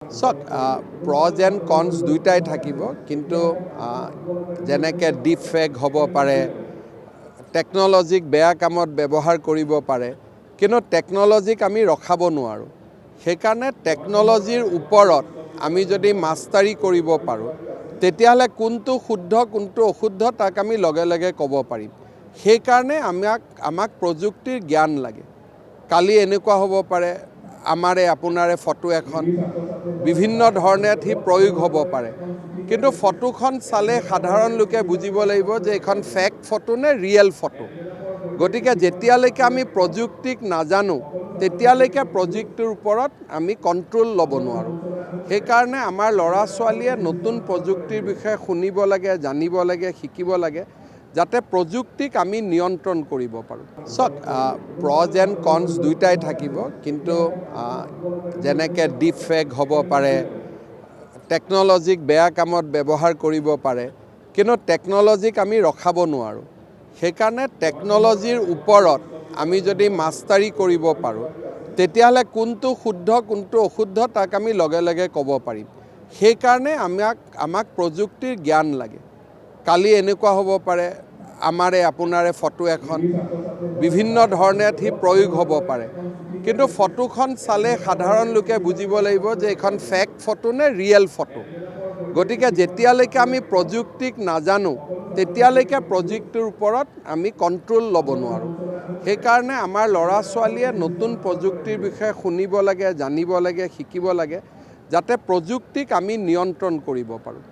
চাওক প্ৰজ and cons দুইটাই থাকিব, কিন্তু যেনেকৈ ডিপ ফেক হ'ব পাৰে, টেকন'লজিক বেয়া কামত ব্যৱহাৰ কৰিব পাৰে, কিন্তু টেকন'লজিক আমি ৰখাব নোৱাৰোঁ। সেইকাৰণে টেকন'লজিৰ ওপৰত আমি যদি মাষ্টাৰী কৰিব পাৰোঁ, তেতিয়াহ'লে কোনটো শুদ্ধ কোনটো অশুদ্ধ তাক আমি লগে লগে ক'ব পাৰিম। সেইকাৰণে আমাক প্ৰযুক্তিৰ জ্ঞান লাগে। কালি এনেকুৱা হ'ব পাৰে, আমাৰে আপোনাৰে ফটো এখন বিভিন্ন ধৰণে সি প্ৰয়োগ হ'ব পাৰে, কিন্তু ফটোখন চালে সাধাৰণ লোকে বুজিব লাগিব যে এইখন ফেক ফটো নে ৰিয়েল ফটো। গতিকে যেতিয়ালৈকে আমি প্ৰযুক্তিক নাজানো, তেতিয়ালৈকে প্ৰযুক্তিৰ ওপৰত আমি কণ্ট্ৰল ল'ব নোৱাৰোঁ। সেইকাৰণে আমাৰ ল'ৰা ছোৱালীয়ে নতুন প্ৰযুক্তিৰ বিষয়ে শুনিব লাগে, জানিব লাগে, শিকিব লাগে, যাতে প্ৰযুক্তিক আমি নিয়ন্ত্ৰণ কৰিব পাৰোঁ। চাওক প্ৰজ এণ্ড কনছ দুইটাই থাকিব, কিন্তু যেনেকৈ ডিপ ফেক হ'ব পাৰে, টেকন'লজিক বেয়া কামত ব্যৱহাৰ কৰিব পাৰে, কিন্তু টেকন'লজিক আমি ৰখাব নোৱাৰোঁ। সেইকাৰণে টেকন'লজিৰ ওপৰত আমি যদি মাষ্টাৰী কৰিব পাৰোঁ, তেতিয়াহ'লে কোনটো শুদ্ধ কোনটো অশুদ্ধ তাক আমি লগে লগে ক'ব পাৰিম। সেইকাৰণে আমাক প্ৰযুক্তিৰ জ্ঞান লাগে। কালি এনেকুৱা হ'ব পাৰে, আমাৰে আপোনাৰে ফটো এখন বিভিন্ন ধৰণে সি প্ৰয়োগ হ'ব পাৰে, কিন্তু ফটোখন চালে সাধাৰণ লোকে বুজিব লাগিব যে এইখন ফেক ফটো নে ৰিয়েল ফটো। গতিকে যেতিয়ালৈকে আমি প্ৰযুক্তিক নাজানো, তেতিয়ালৈকে প্ৰযুক্তিৰ ওপৰত আমি কণ্ট্ৰল ল'ব নোৱাৰোঁ। সেইকাৰণে আমাৰ ল'ৰা ছোৱালীয়ে নতুন প্ৰযুক্তিৰ বিষয়ে শুনিব লাগে, জানিব লাগে, শিকিব লাগে, যাতে প্ৰযুক্তিক আমি নিয়ন্ত্ৰণ কৰিব পাৰোঁ।